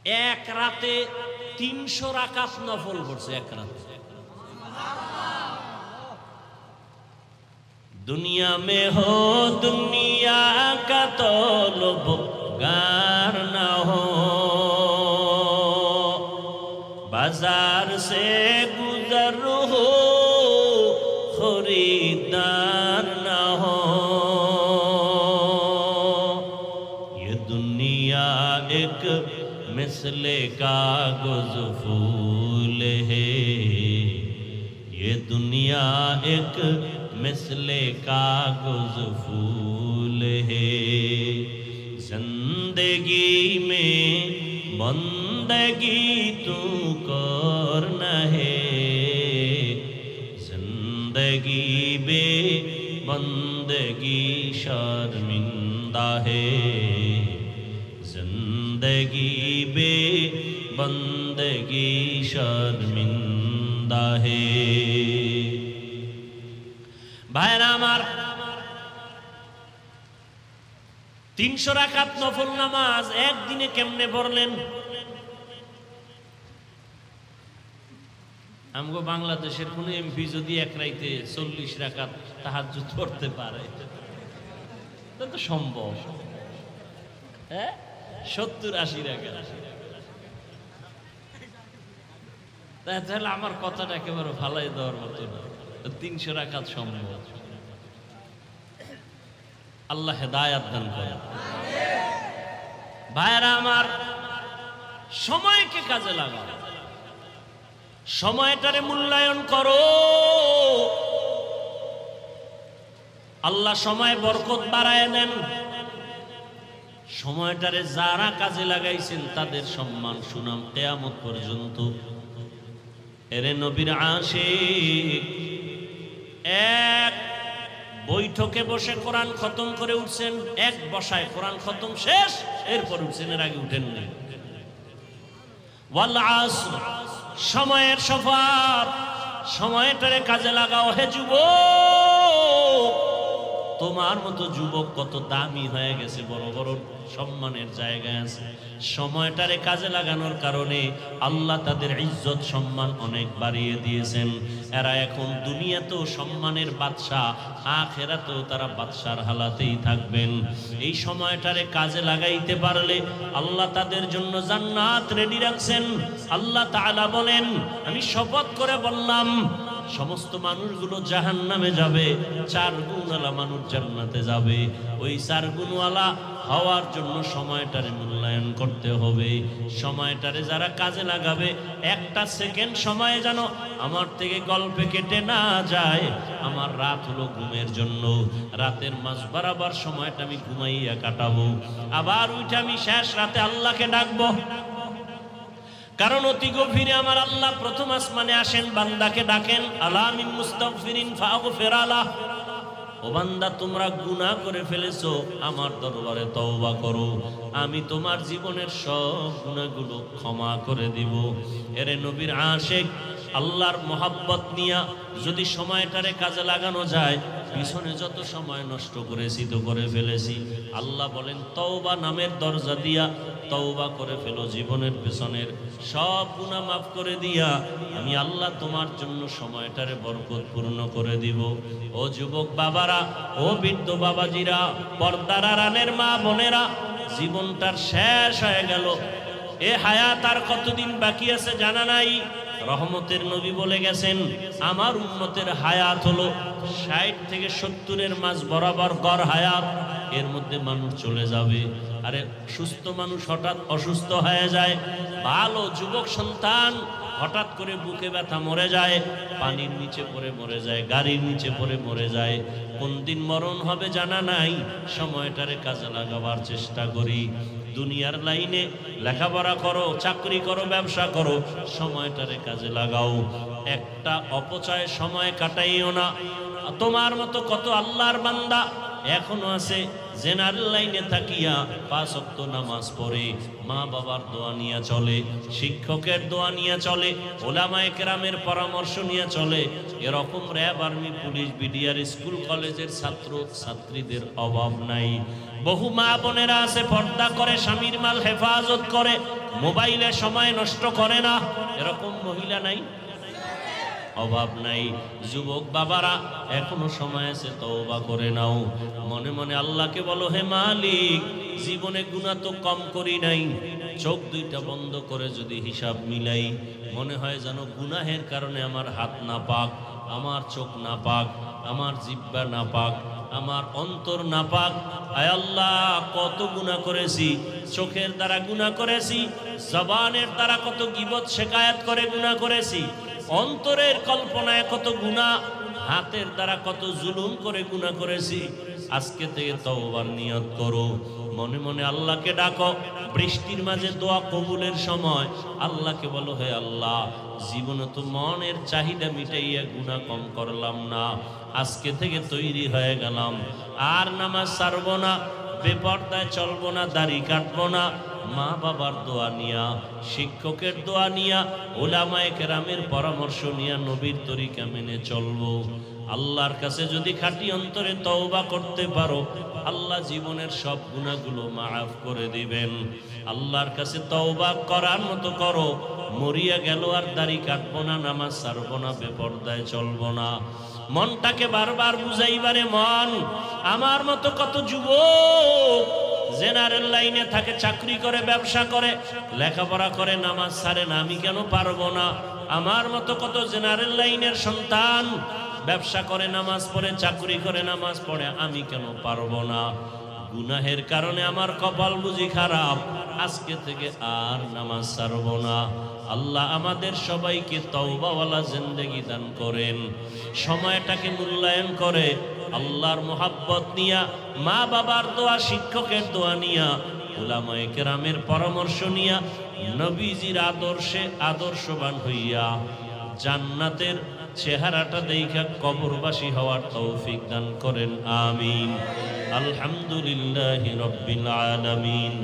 এক রাতে 300 রাকাত নফল পড়ছে এক রাতে। दुनिया में हो दुनिया का तलबगार ना हो, बाजार से गुजर हो खरीदार ना हो। ये दुनिया एक मिसले कागज फूल है, ये दुनिया एक मिसले कागज फूल है। जिंदगी में बंदगी तू करना है, जिंदगी बे बंदगी शर्मिंदा है, जिंदगी बे बंदगी शर्मिंदा है। ভাইরা আমার, 300 রাকাত নফল নামাজ একদিনে কেমনে পড়লেন? আমগো বাংলাদেশের কোন এমপি যদি এক রাইতে 40 রাকাত তাহাজ্জুদ পড়তে পারে তা তো সম্ভব। হ্যাঁ, 70-80 রাকাত। তাহলে আমার কথাটা একেবারে ফালাই দেওয়ার মতো না, 300 রাকাত সম্ভব। আল্লাহ হেদায়াত দান করেন। ভাইরা আমার, সময়কে কাজে লাগাও, সময়টারে মূল্যায়ন করো। আল্লাহ সময় বরকত বাড়ায় দেন। সময়টারে যারা কাজে লাগাইছেন তাদের সম্মান সুনাম কিয়ামত পর্যন্ত। এরে নবীর আশিক এক বৈঠকে বসে কোরআন খতম করে উঠছেন, এক বসায় কোরআন খতম শেষ, এরপর উঠছেন, এর আগে উঠেননি। ওয়াল আসর, সময়ের সফর, সময়টারে কাজে লাগাও। হে যুবক, তোমার মতো যুবক কত দামি হয়ে গেছে, বড় বড় সম্মানের জায়গায় আছে। সময়টারে কাজে লাগানোর কারণে আল্লাহ তাদের ইজ্জত সম্মান অনেক বাড়িয়ে দিয়েছেন। এরা এখন দুনিয়াতেও সম্মানের বাদশা, আখিরাতেও তারা বাদশার হালাতেই থাকবেন। এই সময়টারে কাজে লাগাইতে পারলে আল্লাহ তাদের জন্য জান্নাত রেডি রাখছেন। আল্লাহ তাআলা বলেন, আমি শপথ করে বললাম, সমস্ত মানুষগুলো জাহান্নামে যাবে, 4 গুণওয়ালা মানুষ জান্নাতে যাবে। ওই 4 গুণওয়ালা হওয়ার জন্য সময়টারে মূল্যায়ন করতে হবে। সময়টারে যারা কাজে লাগাবে, একটা সেকেন্ড সময় যেন আমার থেকে গল্পে কেটে না যায়। আমার রাত হলো ঘুমের জন্য, রাতের মাঝ বরাবর সময়টা আমি ঘুমাইয়া কাটাবো, আবার উঠে আমি শেষ রাতে আল্লাহকে ডাকবো। কারণ অতি গভীরে আমার আল্লাহ প্রথম আসমানে আসেন, বান্দাকে ডাকেন, আলা মিন মুস্তাগফিরিন ফাগফির আলাহ। ও বান্দা, তোমরা গুনাহ করে ফেলেছো, আমার দরবারে তওবা করো, আমি তোমার জীবনের সব গুনাহগুলো ক্ষমা করে দিব। এরে নবীর আশিক, আল্লাহর মোহাব্বত নিয়া যদি সময়টারে কাজে লাগানো যায়, পিছনে যত সময় নষ্ট করেছি তো করে ফেলেছি। আল্লাহ বলেন, তওবা নামের দরজা দিয়া তওবা করে ফেলো, জীবনের পেছনের সব গুনাহ মাফ করে দিয়া আমি আল্লাহ তোমার জন্য সময়টারে বরকতপূর্ণ করে দিব। ও যুবক বাবারা, ও বৃদ্ধ বাবাজিরা, পর্দার আড়ালের মা বোনেরা, জীবনটার শেষ হয়ে গেল। এ হায়াত আর কতদিন বাকি আছে জানা নাই। রহমতের নবী বলে গেছেন, আমার উম্মতের হায়াত হলো 60 থেকে 70-এর মাঝ বরাবর গড় হায়াত। এর মধ্যে মানুষ চলে যাবে। আরে সুস্থ মানুষ হঠাৎ অসুস্থ হয়ে যায়, ভালো যুবক সন্তান হঠাৎ করে বুকে ব্যথা মরে যায়, পানির নিচে পড়ে মরে যায়, গাড়ির নিচে পড়ে মরে যায়। কোন দিন মরণ হবে জানা নাই। সময়টারে কাজে লাগাবার চেষ্টা করি। দুনিয়ার লাইনে লেখাপড়া করো, চাকরি করো, ব্যবসা করো, সময়টারে কাজে লাগাও। একটা অপচয় সময় কাটাইও না। তোমার মতো কত আল্লাহর বান্দা এখনো আছে জেনারেল লাইনে থাকিয়া 5 ওয়াক্ত নামাজ পড়ে, মা বাবার দোয়া নিয়ে চলে, শিক্ষকের দোয়া নিয়ে চলে, ওলামায়ে কেরামের পরামর্শ নিয়ে চলে। এরকম RAB, army, police, BDR, school কলেজের ছাত্র ছাত্রীদের অভাব নাই। বহু মা বোনেরা আছে পর্দা করে, স্বামীর মাল হেফাজত করে, মোবাইলে সময় নষ্ট করে না, এরকম মহিলা নাই? অভাব নাই। যুবক বাবারা এখনো সময় আছে, তওবা করে নাও। মনে মনে আল্লাহকে বলো, হে মালিক, জীবনে গুনাহ তো কম করি নাই, চোখ দুইটা বন্ধ করে যদি হিসাব মিলাই, মনে হয় যেন গুনাহের কারণে আমার হাত নাপাক, আমার চোখ নাপাক, আমার জিহ্বা নাপাক, আমার অন্তর নাপাক। আয় আল্লাহ, কত গুনাহ করেছি, চোখের দ্বারা গুনাহ করেছি, জবানের দ্বারা কত গীবত শিকায়াত করে গুনাহ করেছি, অন্তরের কল্পনায় কত গুনাহ, হাতের দ্বারা কত জুলুম করে গুনাহ করেছি। আজকে থেকে তওবার নিয়ত করো, মনে মনে আল্লাহকে ডাকো। বৃষ্টির মাঝে দোয়া কবুলের সময় আল্লাহকে বলো, হে আল্লাহ, জীবনে তো মনের চাহিদা মিটাইয়া গুনাহ কম করলাম না, আজকে থেকে তৈরি হয়ে গেলাম, আর নামাজ ছাড়বো না, বেপরদায় চলবো না, দাড়ি কাটবো না, মা বাবার দোয়া নিয়া, শিক্ষকের দোয়া নিয়া, উলামায়ে কেরামের পরামর্শ নিয়া নবীর তরিকা মেনে চলবো। আল্লাহর কাছে যদি খাঁটি অন্তরে তওবা করতে পারো, আল্লাহ জীবনের সব গুনাহগুলো মাফ করে দিবেন। আল্লাহর কাছে তওবা করার মতো করো, মরিয়া গেল আর দাড়ি কাটবো না, নামাজ ছাড়বো না, বেপরদায় চলবো না। মনটাকে বারবার বুঝাইবারে, মন আমার মতো কত যুবক জেনারেল লাইনে থাকে, চাকরি করে, ব্যবসা করে, লেখাপড়া করে, নামাজ ছাড়ে না, আমি কেন পারবো না? আমার মতো কত জেনারেল লাইনের সন্তান ব্যবসা করে, নামাজ পড়ে, চাকরি করে, নামাজ পড়ে, আমি কেন পারবো না? গুনাহের কারণে আমার কপাল বুঝি খারাপ, আজকে থেকে আর নামাজ ছাড়বো না। আল্লাহ আমাদের সবাইকে তওবাওয়ালা জিন্দেগি দান করেন। সময়টাকে মূল্যায়ন করে আল্লাহর মোহাব্বত নিয়া, মা বাবার দোয়া, শিক্ষকের দোয়া নিয়া, উলামায়ে কেরামের পরামর্শ নিয়া, নবীজির আদর্শে আদর্শবান হইয়া জান্নাতের চেহারাটা দেখা কবরবাসী হওয়ার তৌফিক দান করেন, আমিন। আলহামদুলিল্লাহি রাব্বিল আলামিন,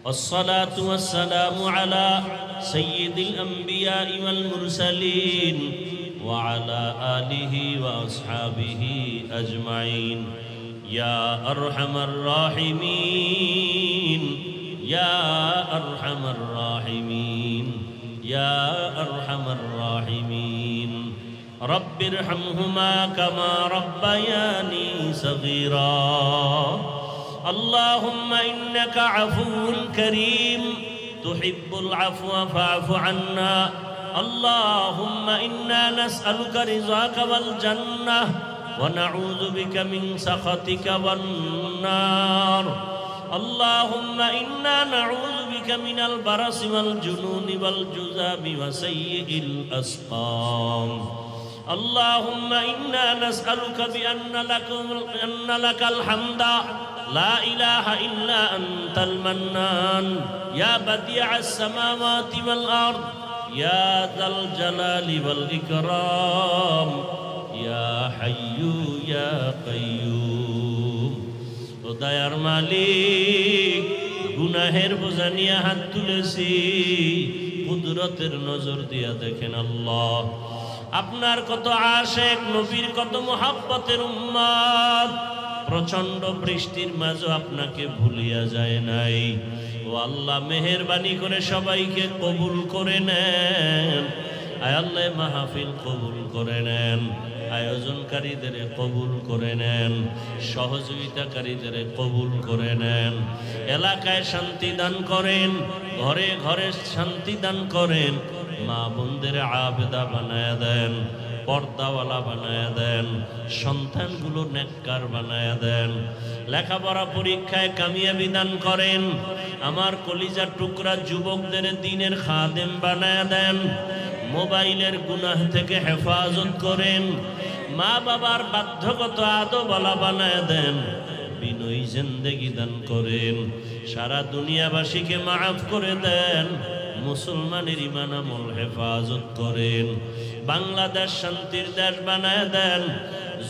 والصلاة والسلام على سيد الأنبياء والمرسلين وعلى آله وأصحابه أجمعين. يا أرحم الراحمين، يا أرحم الراحمين، يا أرحم الراحمين. رب ارحمهما كما ربياني صغيرا. اللهم إنك عفو كريم تحب العفو فاعف عنا. اللهم إنا نسألك رضاك والجنة ونعوذ بك من سخطك والنار. اللهم إنا نعوذ بك من البرص والجنون والجذام وسيء الأسقام. اللهم إنا نسألك بأن لك الحمد لا إله إلا أنت المنان يا بديع السماوات والأرض يا ذا الجلال والإكرام يا حي يا قيوم. ও দয়ার মালিক, গুনাহের বোঝা নিয়ে হাত তুলেছি, কুদরতের নজর দিয়া দেখেন আল্লাহ, আপনার কত আশেক, নবীর কত মুহাব্বতের উম্মত, প্রচন্ড বৃষ্টির মাঝে আপনাকে ভুলিয়া যায় নাই। ও আল্লাহ, মেহেরবানি করে সবাইকে কবুল করে নেন। আয় আল্লাহ, মাহফিল কবুল করে নেন, আয়োজনকারীদের কবুল করে নেন, সহযোগিতাকারীদের কবুল করে নেন। এলাকায় শান্তি দান করেন, ঘরে ঘরে শান্তি দান করেন। মা বোনদের আবেদা বানায় দেন, পর্দাওয়ালা বানায় দেন, সন্তানগুলো নেককার বানায় দেন। লেখাপড়া পরীক্ষায় কামিয়াবি দান করেন। আমার কলিজার টুকরা যুবকদের দ্বীনের খাদেম বানায় দেন। মোবাইলের গুনাহ থেকে হেফাজত করেন। মা বাবার বাধ্যগত আদবওয়ালা বানায় দেন। বিনয়ী জিন্দেগি দান করেন। সারা দুনিয়াবাসীকে মাফ করে দেন। মুসলমানের ঈমান আমল হেফাজত করেন। বাংলাদেশ শান্তির দেশ বানায় দেন।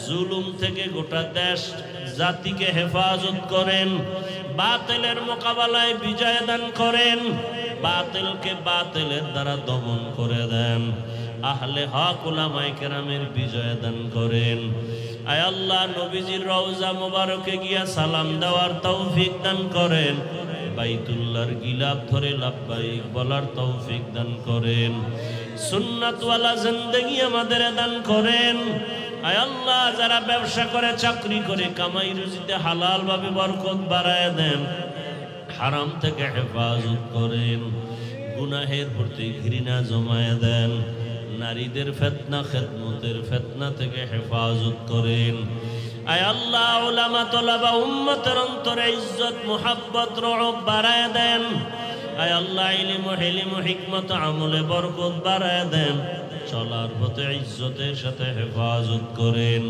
জুলুম থেকে গোটা দেশ জাতিকে হেফাজত করেন। বাতিলের মোকাবেলায় বিজয় দান করেন। বাতিলকে বাতিলের দ্বারা দমন করে দেন। আহলে হক উলামায়ে কেরামের বিজয় দান করেন। আয় আল্লাহ, নবীজির রওজা মোবারকে গিয়া সালাম দেওয়ার তৌফিক দান করেন। বাইতুল্লাহর গিলাফ ধরে লাব্বাইক বলার তৌফিক দান করেন। সুন্নাতওয়ালা জিন্দেগি আমাদের দান করেন। আয় আল্লাহ, যারা ব্যবসা করে, চাকরি করে, কামাই রুজিতে হালাল ভাবে বরকত বাড়ায় দেন, হারাম থেকে হেফাজত করেন, গুনাহের প্রতি ঘৃণা জমায় দেন, নারীদের ফিতনা খেদমতের ফিতনা থেকে হেফাজত করেন। আয় আল্লাহ, উলামা তলাবা উম্মতের অন্তরে ইজ্জত মুহাব্বত রহব বাড়ায় দেন। আয় আল্লাহ, ইলম হিলম হিকমত আমলে বরকত বাড়ায় দেন, চলার পথে ইজ্জতের সাথে হেফাজত করেন।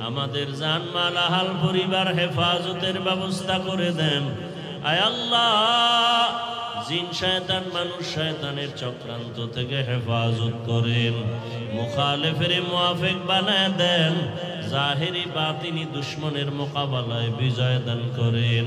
আমাদের জান মাল আহাল পরিবার হেফাজতের ব্যবস্থা করে দেন। আয় আল্লাহ, জিন শয়তান মানুষ শয়তানের চক্রান্ত থেকে হেফাজত করেন, মুখালেফের মুআফিক বানায় দেন, জাহিরি বাতিনি দুশ্মনের মোকাবেলায় বিজয় দান করেন।